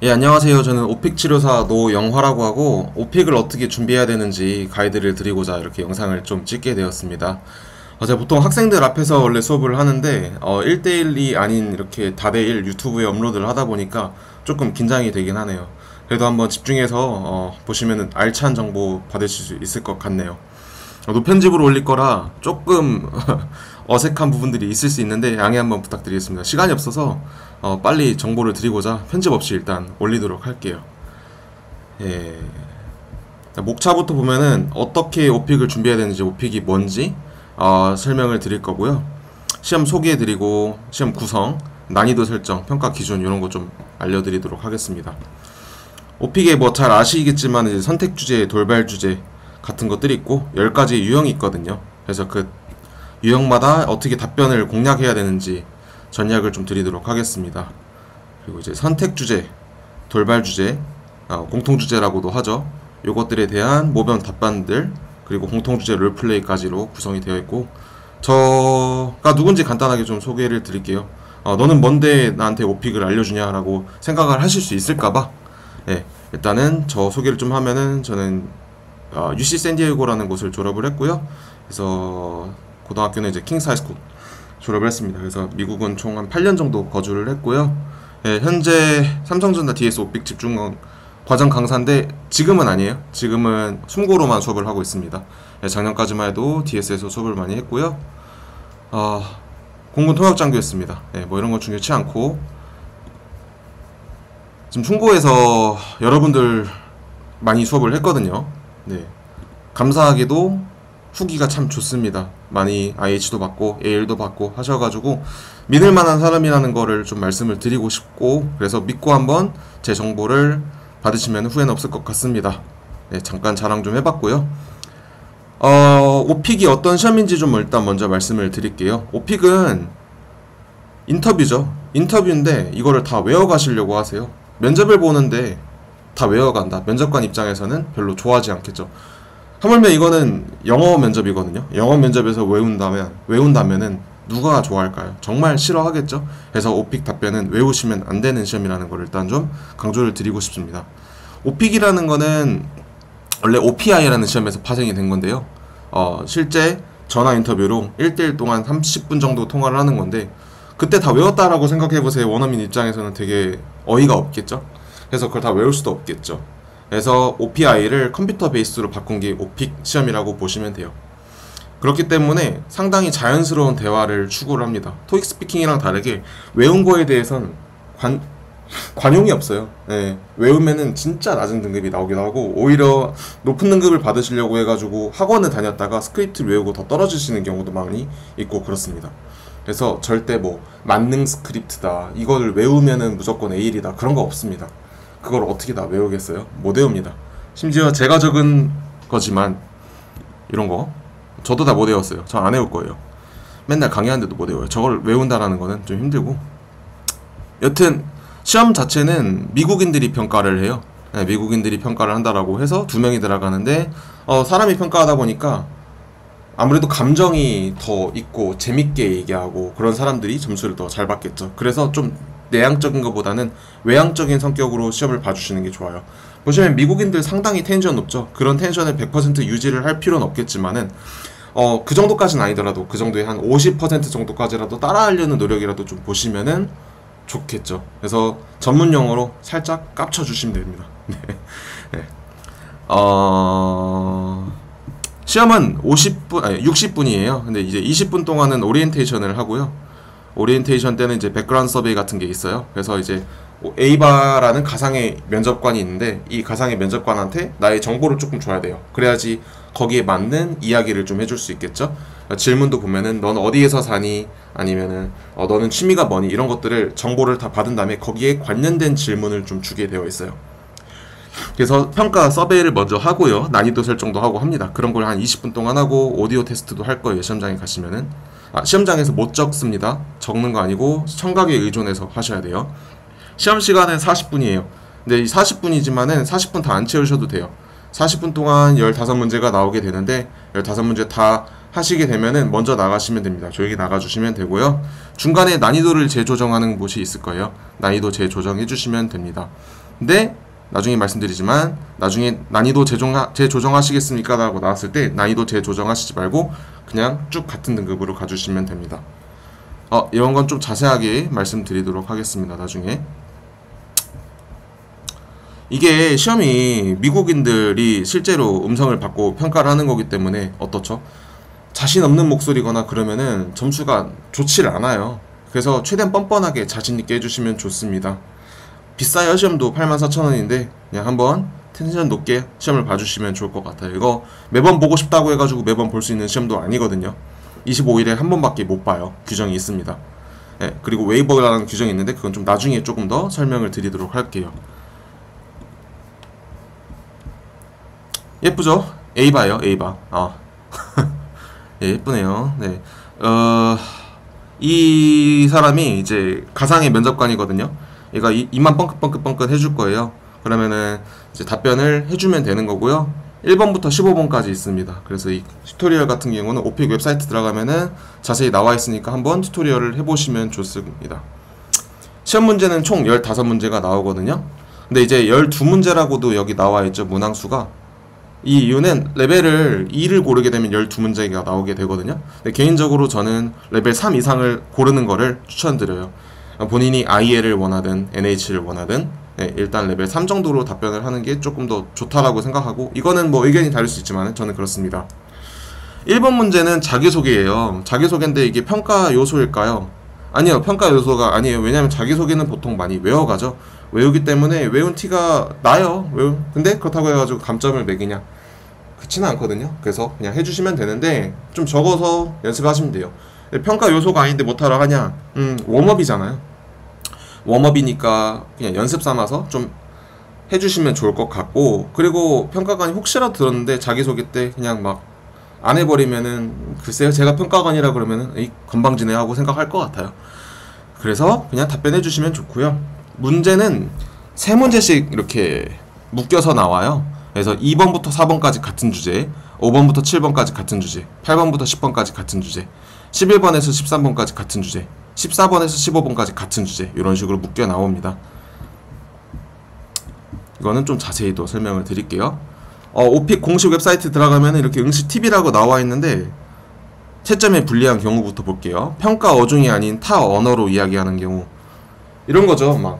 예, 안녕하세요. 저는 오픽 치료사 노영화라고 하고 오픽을 어떻게 준비해야 되는지 가이드를 드리고자 이렇게 영상을 좀 찍게 되었습니다. 제가 보통 학생들 앞에서 원래 수업을 하는데 1대1이 아닌 이렇게 다대1 유튜브에 업로드를 하다 보니까 조금 긴장이 되긴 하네요. 그래도 한번 집중해서 보시면은 알찬 정보 받으실 수 있을 것 같네요. 노편집으로 올릴 거라 조금 어색한 부분들이 있을 수 있는데 양해 한번 부탁드리겠습니다. 시간이 없어서 빨리 정보를 드리고자 편집 없이 일단 올리도록 할게요. 예. 목차부터 보면은 어떻게 오픽을 준비해야 되는지, 오픽이 뭔지 설명을 드릴 거고요. 시험 소개해 드리고 시험 구성, 난이도 설정, 평가 기준 이런 거 좀 알려드리도록 하겠습니다. 오픽에 뭐 잘 아시겠지만 이제 선택 주제, 돌발 주제 같은 것들이 있고 10가지 유형이 있거든요. 그래서 그 유형마다 어떻게 답변을 공략해야 되는지 전략을 좀 드리도록 하겠습니다. 그리고 이제 선택 주제, 돌발 주제, 공통 주제라고도 하죠. 요것들에 대한 모범 답변들, 그리고 공통 주제 롤플레이까지로 구성이 되어 있고, 저가 누군지 간단하게 좀 소개를 드릴게요. 너는 뭔데 나한테 오픽을 알려주냐라고 생각을 하실 수 있을까봐, 네, 일단은 저 소개를 좀 하면은 저는 UC 샌디에고라는 곳을 졸업을 했고요. 그래서 고등학교는 이제 킹스 하이스쿨 졸업을 했습니다. 그래서 미국은 총 한 8년 정도 거주를 했고요. 예, 현재 삼성전자 DS 오픽 집중 과정 강사인데 지금은 아니에요. 지금은 숨고로만 수업을 하고 있습니다. 예, 작년까지만 해도 DS에서 수업을 많이 했고요. 공군 통역장교였습니다. 예, 뭐 이런 건 중요치 않고 지금 충고에서 여러분들 많이 수업을 했거든요. 네, 감사하게도 후기가 참 좋습니다. 많이 IH도 받고 AL도 받고 하셔가지고 믿을만한 사람이라는 거를 좀 말씀을 드리고 싶고, 그래서 믿고 한번 제 정보를 받으시면 후회는 없을 것 같습니다. 네, 잠깐 자랑 좀 해봤고요. 오픽이 어떤 시험인지 좀 일단 먼저 말씀을 드릴게요. 오픽은 인터뷰죠. 인터뷰인데 이거를 다 외워가시려고 하세요. 면접을 보는데 다 외워간다. 면접관 입장에서는 별로 좋아하지 않겠죠. 하물며 이거는 영어 면접이거든요. 영어 면접에서 외운다면은 누가 좋아할까요? 정말 싫어하겠죠. 그래서 오픽 답변은 외우시면 안 되는 시험이라는 걸 일단 좀 강조를 드리고 싶습니다. 오픽이라는 거는 원래 OPI라는 시험에서 파생이 된 건데요. 실제 전화 인터뷰로 1대1 동안 30분 정도 통화를 하는 건데, 그때 다 외웠다라고 생각해보세요. 원어민 입장에서는 되게 어이가 없겠죠. 그래서 그걸 다 외울 수도 없겠죠. 그래서 OPI를 컴퓨터 베이스로 바꾼 게 오픽 시험이라고 보시면 돼요. 그렇기 때문에 상당히 자연스러운 대화를 추구를 합니다. 토익 스피킹이랑 다르게 외운 거에 대해서는 관용이 없어요. 네, 외우면은 진짜 낮은 등급이 나오기도 하고, 오히려 높은 등급을 받으시려고 해가지고 학원을 다녔다가 스크립트를 외우고 더 떨어지시는 경우도 많이 있고 그렇습니다. 그래서 절대 뭐 만능 스크립트다, 이거를 외우면은 무조건 A일이다, 그런 거 없습니다. 그걸 어떻게 다 외우겠어요? 못 외웁니다. 심지어 제가 적은 거지만 이런 거 저도 다 못 외웠어요. 저 안 외울 거예요. 맨날 강의하는데도 못 외워요. 저걸 외운다라는 거는 좀 힘들고, 여튼 시험 자체는 미국인들이 평가를 해요. 네, 미국인들이 평가를 한다라고 해서 2명이 들어가는데 사람이 평가하다 보니까 아무래도 감정이 더 있고 재밌게 얘기하고 그런 사람들이 점수를 더 잘 받겠죠. 그래서 좀 내향적인 것보다는 외향적인 성격으로 시험을 봐주시는 게 좋아요. 보시면 미국인들 상당히 텐션 높죠. 그런 텐션을 100% 유지를 할 필요는 없겠지만은 그 정도까지는 아니더라도 그 정도의 한 50% 정도까지라도 따라하려는 노력이라도 좀 보시면은 좋겠죠. 그래서 전문 용어로 살짝 깝쳐주시면 됩니다. 네. 네. 시험은 60분이에요. 근데 이제 20분 동안은 오리엔테이션을 하고요. 오리엔테이션 때는 이제 백그라운드 서베이 같은 게 있어요. 그래서 이제 에이바라는 가상의 면접관이 있는데, 이 가상의 면접관한테 나의 정보를 조금 줘야 돼요. 그래야지 거기에 맞는 이야기를 좀 해줄 수 있겠죠. 질문도 보면은 넌 어디에서 사니, 아니면은 너는 취미가 뭐니, 이런 것들을 정보를 다 받은 다음에 거기에 관련된 질문을 좀 주게 되어 있어요. 그래서 평가 서베이를 먼저 하고요. 난이도 설정도 하고 합니다. 그런 걸 한 20분 동안 하고 오디오 테스트도 할 거예요. 시험장에 가시면은. 시험장에서 못 적습니다. 적는 거 아니고 청각에 의존해서 하셔야 돼요. 시험 시간은 40분이에요. 근데 이 40분이지만은 40분 다 안 채우셔도 돼요. 40분 동안 15문제가 나오게 되는데 15문제 다 하시게 되면은 먼저 나가시면 됩니다. 조용히 나가주시면 되고요. 중간에 난이도를 재조정하는 곳이 있을 거예요. 난이도 재조정해 주시면 됩니다. 근데 나중에 말씀드리지만 나중에 난이도 재조정하시겠습니까? 라고 나왔을 때 난이도 재조정하시지 말고 그냥 쭉 같은 등급으로 가주시면 됩니다. 이런 건 좀 자세하게 말씀드리도록 하겠습니다. 나중에. 이게 시험이 미국인들이 실제로 음성을 받고 평가를 하는 거기 때문에 어떻죠? 자신 없는 목소리거나 그러면은 점수가 좋지를 않아요. 그래서 최대한 뻔뻔하게 자신있게 해주시면 좋습니다. 비싸요. 시험도 84,000원인데 그냥 한번 텐션 높게 시험을 봐주시면 좋을 것 같아요. 이거 매번 보고 싶다고 해가지고 매번 볼 수 있는 시험도 아니거든요. 25일에 한 번밖에 못 봐요. 규정이 있습니다. 네, 그리고 웨이버라는 규정이 있는데 그건 좀 나중에 조금 더 설명을 드리도록 할게요. 예쁘죠? 에이바예요. 에이바. 예, 예쁘네요. 네. 이 사람이 이제 가상의 면접관이거든요. 얘가 이만 뻥긋뻥긋 해줄 거예요. 그러면은 이제 답변을 해주면 되는 거고요. 1번부터 15번까지 있습니다. 그래서 이 튜토리얼 같은 경우는 오픽 웹사이트 들어가면은 자세히 나와 있으니까 한번 튜토리얼을 해보시면 좋습니다. 시험 문제는 총 15문제가 나오거든요. 근데 이제 12문제라고도 여기 나와 있죠. 문항수가. 이 이유는 레벨을 2를 고르게 되면 12문제가 나오게 되거든요. 근데 개인적으로 저는 레벨 3 이상을 고르는 거를 추천드려요. 본인이 IL을 원하든 NH를 원하든 일단 레벨 3 정도로 답변을 하는 게 조금 더 좋다라고 생각하고, 이거는 뭐 의견이 다를 수 있지만 저는 그렇습니다. 1번 문제는 자기소개예요. 자기소개인데 이게 평가 요소일까요? 아니요, 평가 요소가 아니에요. 왜냐면 자기소개는 보통 많이 외워가죠. 외우기 때문에 외운 티가 나요. 근데 그렇다고 해가지고 감점을 매기냐, 그렇지는 않거든요. 그래서 그냥 해주시면 되는데 좀 적어서 연습하시면 돼요. 평가 요소가 아닌데 못하러 하냐? 웜업이잖아요. 웜업이니까 그냥 연습 삼아서 좀 해주시면 좋을 것 같고, 그리고 평가관이 혹시라도 들었는데 자기소개 때 그냥 막 안 해버리면은, 글쎄요, 제가 평가관이라 그러면은 에이, 건방지네 하고 생각할 것 같아요. 그래서 그냥 답변해 주시면 좋고요. 문제는 3문제씩 이렇게 묶여서 나와요. 그래서 2번부터 4번까지 같은 주제, 5번부터 7번까지 같은 주제, 8번부터 10번까지 같은 주제, 11번에서 13번까지 같은 주제, 14번에서 15번까지 같은 주제, 이런 식으로 묶여 나옵니다. 이거는 좀 자세히 또 설명을 드릴게요. 오픽 공식 웹사이트 들어가면 이렇게 응시 팁이라고 나와 있는데, 채점에 불리한 경우부터 볼게요. 평가 어종이 아닌 타 언어로 이야기하는 경우, 이런 거죠. 막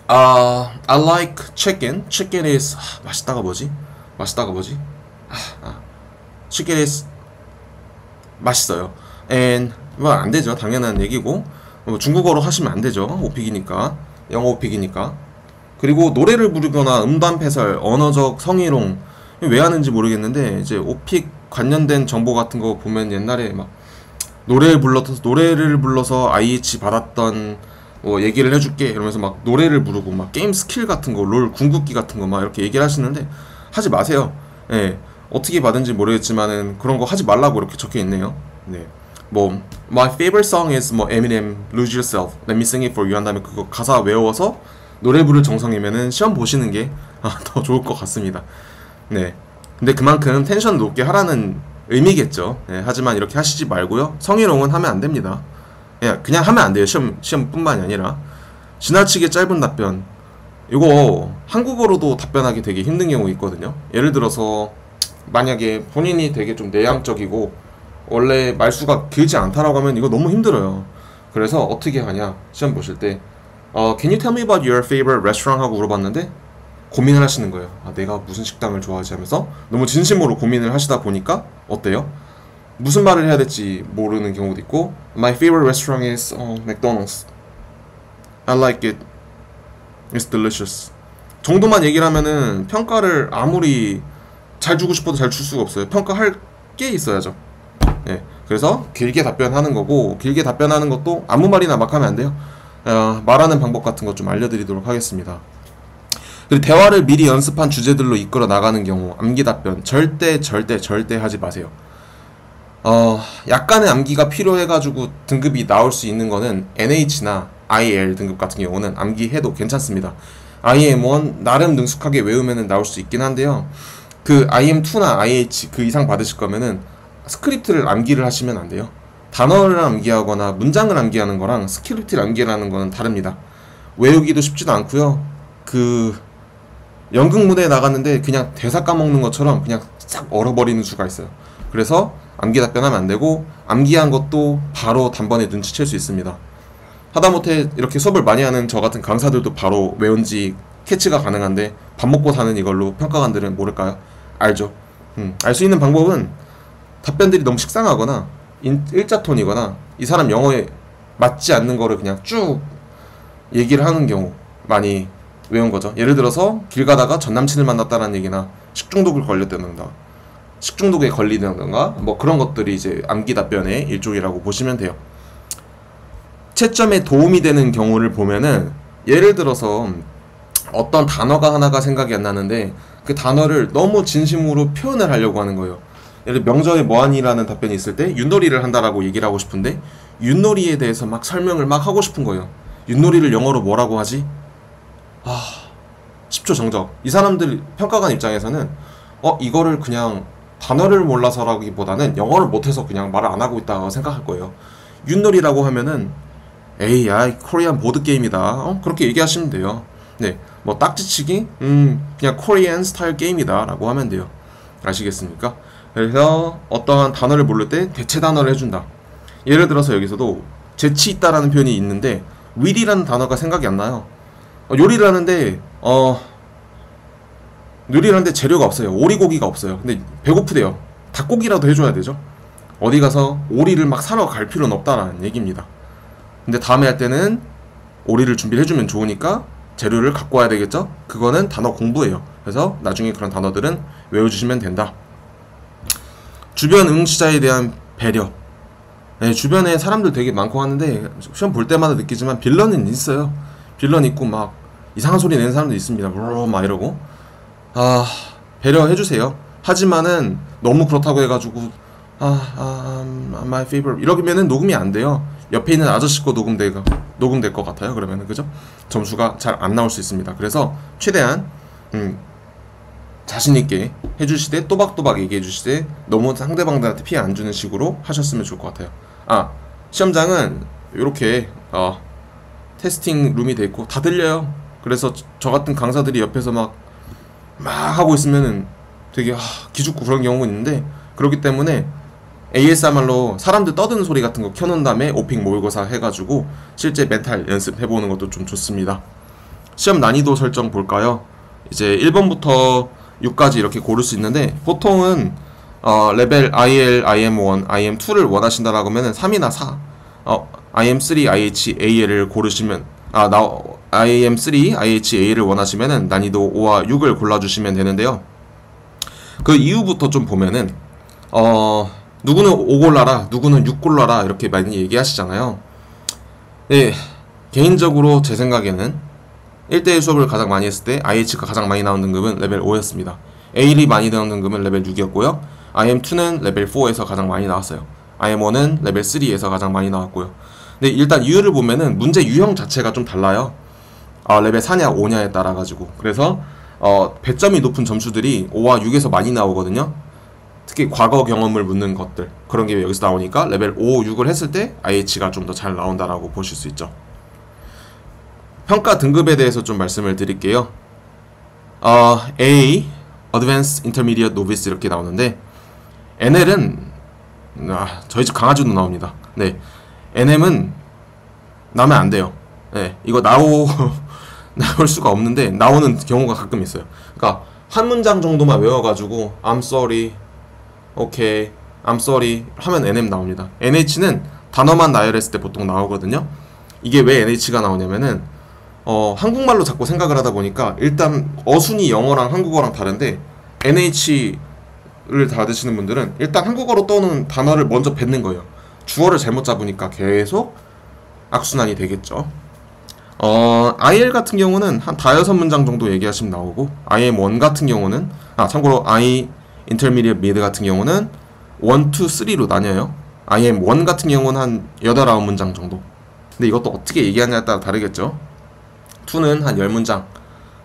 I like chicken. Chicken is 맛있다가 뭐지? Chicken is 맛있어요. And 뭐 안 되죠. 당연한 얘기고, 중국어로 하시면 안 되죠. 오픽이니까, 영어 오픽이니까. 그리고 노래를 부르거나 음반 패설, 언어적 성희롱, 왜 하는지 모르겠는데 이제 오픽 관련된 정보 같은 거 보면 옛날에 막 노래를 불러서 IH 받았던 뭐 얘기를 해줄게 이러면서 막 노래를 부르고 막 게임 스킬 같은 거, 롤 궁극기 같은 거 막 이렇게 얘기를 하시는데 하지 마세요. 예, 어떻게 받은지 모르겠지만은 그런 거 하지 말라고 이렇게 적혀 있네요. 네, 뭐 My favorite song is 뭐 Eminem Lose Yourself, Let me sing it for you 한 다음에 그거 가사 외워서 노래 부를 정성이면은 시험 보시는 게 더 좋을 것 같습니다. 네, 근데 그만큼 텐션 높게 하라는 의미겠죠. 네, 하지만 이렇게 하시지 말고요. 성희롱은 하면 안 됩니다. 그냥 하면 안 돼요. 시험뿐만이 아니라 지나치게 짧은 답변, 이거 한국어로도 답변하기 되게 힘든 경우 있거든요. 예를 들어서 만약에 본인이 되게 좀 내향적이고 원래 말수가 길지 않다라고 하면 이거 너무 힘들어요. 그래서 어떻게 하냐, 시험 보실 때 Can you tell me about your favorite restaurant? 하고 물어봤는데 고민을 하시는 거예요. 내가 무슨 식당을 좋아하지 하면서 너무 진심으로 고민을 하시다 보니까 어때요? 무슨 말을 해야 될지 모르는 경우도 있고, My favorite restaurant is McDonald's. I like it. It's delicious. 정도만 얘기를 하면은 평가를 아무리 잘 주고 싶어도 잘 줄 수가 없어요. 평가할 게 있어야죠. 네, 그래서 길게 답변하는 거고, 길게 답변하는 것도 아무 말이나 막 하면 안 돼요. 말하는 방법 같은 거 좀 알려드리도록 하겠습니다. 그리고 대화를 미리 연습한 주제들로 이끌어 나가는 경우 암기 답변 절대 하지 마세요. 약간의 암기가 필요해가지고 등급이 나올 수 있는 거는 NH나 IL 등급 같은 경우는 암기해도 괜찮습니다. IM1 나름 능숙하게 외우면 나올 수 있긴 한데요. 그 IM2나 IH 그 이상 받으실 거면은 스크립트를 암기를 하시면 안 돼요. 단어를 암기하거나 문장을 암기하는 거랑 스크립트를 암기하는 거는 다릅니다. 외우기도 쉽지도 않고요. 그 연극 무대에 나갔는데 그냥 대사 까먹는 것처럼 그냥 싹 얼어버리는 수가 있어요. 그래서 암기 답변하면 안 되고, 암기한 것도 바로 단번에 눈치챌 수 있습니다. 하다못해 이렇게 수업을 많이 하는 저 같은 강사들도 바로 외운지 캐치가 가능한데, 밥 먹고 사는 이걸로 평가관들은 모를까요? 알죠. 알 수 있는 방법은 답변들이 너무 식상하거나 일자톤이거나 이 사람 영어에 맞지 않는 거를 그냥 쭉 얘기를 하는 경우 많이 외운 거죠. 예를 들어서 길 가다가 전 남친을 만났다는 얘기나 식중독에 걸리든가 뭐 그런 것들이 이제 암기 답변의 일종이라고 보시면 돼요. 채점에 도움이 되는 경우를 보면은, 예를 들어서 어떤 단어가 하나가 생각이 안 나는데 그 단어를 너무 진심으로 표현을 하려고 하는 거예요. 예를 들어 명절에 뭐하니라는 답변이 있을 때 윷놀이를 한다라고 얘기를 하고 싶은데, 윷놀이에 대해서 막 설명을 막 하고 싶은 거예요. 윷놀이를 영어로 뭐라고 하지? 10초 정적. 이 사람들 평가관 입장에서는 이거를 그냥 단어를 몰라서라기보다는 영어를 못해서 그냥 말을 안 하고 있다고 생각할 거예요. 윷놀이라고 하면은 에이 코리안 보드게임이다, 그렇게 얘기하시면 돼요. 네, 뭐 딱지치기? 그냥 코리안 스타일 게임이다 라고 하면 돼요. 아시겠습니까? 그래서 어떠한 단어를 모를 때 대체 단어를 해준다. 예를 들어서 여기서도 재치 있다라는 표현이 있는데 will이라는 단어가 생각이 안 나요. 요리를 하는데 재료가 없어요. 오리고기가 없어요. 근데 배고프대요. 닭고기라도 해줘야 되죠. 어디 가서 오리를 막 사러 갈 필요는 없다라는 얘기입니다. 근데 다음에 할 때는 오리를 준비를 해주면 좋으니까 재료를 갖고 와야 되겠죠. 그거는 단어 공부예요. 그래서 나중에 그런 단어들은 외워주시면 된다. 주변 응시자에 대한 배려. 네, 주변에 사람들 되게 많고 하는데 시험 볼 때마다 느끼지만 빌런은 있어요. 빌런 있고 막 이상한 소리 내는 사람도 있습니다. 막 이러고. 배려해주세요. 하지만은 너무 그렇다고 해가지고 my favorite 이러면은 녹음이 안 돼요. 옆에 있는 아저씨 거 녹음될 것 같아요. 그러면은 그죠? 점수가 잘 안 나올 수 있습니다. 그래서 최대한 자신있게 해주시되 또박또박 얘기해주시되 너무 상대방들한테 피해 안 주는 식으로 하셨으면 좋을 것 같아요. 시험장은 이렇게 테스팅 룸이 돼 있고 다 들려요. 그래서 저 같은 강사들이 옆에서 막 하고 있으면은 되게 기죽고 그런 경우가 있는데, 그렇기 때문에 ASMR로 사람들 떠드는 소리 같은 거 켜놓은 다음에 오픽 모의고사 해가지고 실제 멘탈 연습해보는 것도 좀 좋습니다. 시험 난이도 설정 볼까요? 이제 1번부터 6까지 이렇게 고를 수 있는데, 보통은 레벨 IL, IM1, IM2를 원하신다라고 하면은 3이나 4, IM3, IH, AL을 고르시면 IM3, IH, AL을 원하시면은 난이도 5와 6을 골라주시면 되는데요. 그 이후부터 좀 보면은 누구는 5 골라라, 누구는 6 골라라 이렇게 많이 얘기하시잖아요. 네, 개인적으로 제 생각에는 1대1 수업을 가장 많이 했을 때 IH가 가장 많이 나온 등급은 레벨 5였습니다. AL이 많이 나온 등급은 레벨 6이었고요. IM2는 레벨 4에서 가장 많이 나왔어요. IM1은 레벨 3에서 가장 많이 나왔고요. 근데 일단 이유를 보면은 문제 유형 자체가 좀 달라요. 레벨 4냐 5냐에 따라 가지고. 그래서 배점이 높은 점수들이 5와 6에서 많이 나오거든요. 특히 과거 경험을 묻는 것들, 그런 게 여기서 나오니까 레벨 5, 6을 했을 때 IH가 좀 더 잘 나온다라고 보실 수 있죠. 평가 등급에 대해서 좀 말씀을 드릴게요. A, Advanced, Intermediate, Novice 이렇게 나오는데, NL은 저희 집 강아지도 나옵니다. 네, NM은 나오면 안 돼요. 네, 이거 나올 수가 없는데 나오는 경우가 가끔 있어요. 그러니까 한 문장 정도만 외워가지고 I'm sorry, okay, I'm sorry 하면 NM 나옵니다. NH는 단어만 나열했을 때 보통 나오거든요. 이게 왜 NH가 나오냐면은 한국말로 자꾸 생각을 하다 보니까 일단 어순이 영어랑 한국어랑 다른데, NH를 받으시는 분들은 일단 한국어로 떠오는 단어를 먼저 뱉는 거예요. 주어를 잘못 잡으니까 계속 악순환이 되겠죠. IL 같은 경우는 한 5문장 정도 얘기하시면 나오고, IM1 같은 경우는 참고로 I Intermediate Mid 같은 경우는 1, 2, 3로 나뉘어요. IM1 같은 경우는 한 8, 9문장 정도. 근데 이것도 어떻게 얘기하냐에 따라 다르겠죠. 2는 한 10문장,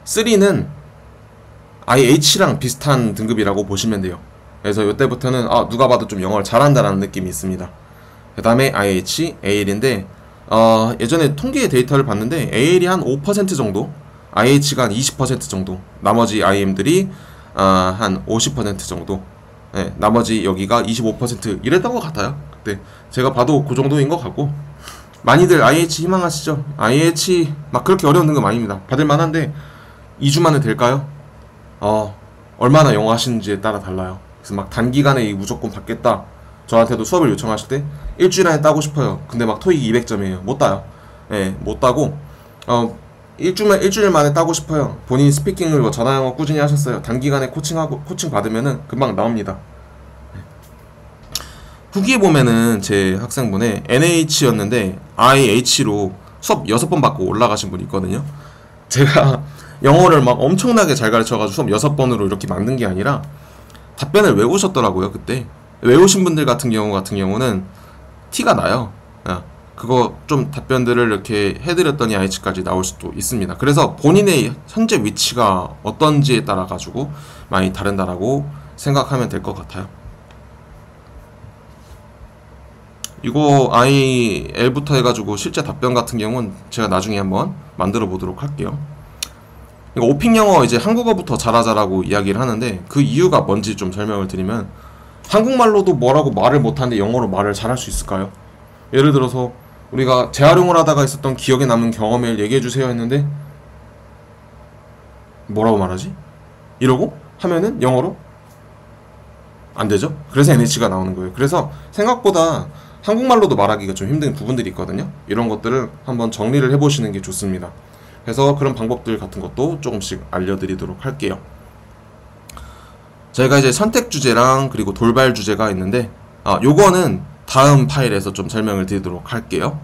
3는 IH랑 비슷한 등급이라고 보시면 돼요. 그래서 이때부터는 누가 봐도 좀 영어를 잘한다라는 느낌이 있습니다. 그 다음에 IH, AL인데 예전에 통계 데이터를 봤는데 AL이 한 5% 정도, IH가 한 20% 정도, 나머지 IM들이 한 50% 정도, 네, 나머지 여기가 25% 이랬던 것 같아요. 그때 제가 봐도 그 정도인 것 같고, 많이들 IH 희망하시죠? IH 막 그렇게 어려운 능력 아닙니다. 받을만한데 2주 만에 될까요? 얼마나 영어 하시는지에 따라 달라요. 그래서 막 단기간에 무조건 받겠다, 저한테도 수업을 요청하실 때 일주일 안에 따고 싶어요. 근데 막 토익 200점이에요. 못 따요. 예, 못 따고 일주일 만에 따고 싶어요. 본인 스피킹을 뭐 전화 영어 꾸준히 하셨어요. 단기간에 코칭 받으면은 금방 나옵니다. 후기에 보면은 제 학생분의 NH였는데 IH로 수업 6번 받고 올라가신 분이 있거든요. 제가 영어를 막 엄청나게 잘 가르쳐가지고 수업 6번으로 이렇게 만든 게 아니라 답변을 외우셨더라고요. 그때 외우신 분들 같은 경우는 티가 나요. 그거 좀 답변들을 이렇게 해드렸더니 IH까지 나올 수도 있습니다. 그래서 본인의 현재 위치가 어떤지에 따라 가지고 많이 다른다라고 생각하면 될 것 같아요. 이거 IL부터 해가지고 실제 답변 같은 경우는 제가 나중에 한번 만들어 보도록 할게요. 이거 오픽 영어 이제 한국어부터 잘하자라고 이야기를 하는데 그 이유가 뭔지 좀 설명을 드리면, 한국말로도 뭐라고 말을 못하는데 영어로 말을 잘할 수 있을까요? 예를 들어서 우리가 재활용을 하다가 있었던 기억에 남는 경험을 얘기해주세요 했는데 뭐라고 말하지? 이러고 하면은 영어로 안 되죠? 그래서 NH가 나오는 거예요. 그래서 생각보다 한국말로도 말하기가 좀 힘든 부분들이 있거든요. 이런 것들을 한번 정리를 해보시는 게 좋습니다. 그래서 그런 방법들 같은 것도 조금씩 알려드리도록 할게요. 저희가 이제 선택 주제랑 그리고 돌발 주제가 있는데 요거는 다음 파일에서 좀 설명을 드리도록 할게요.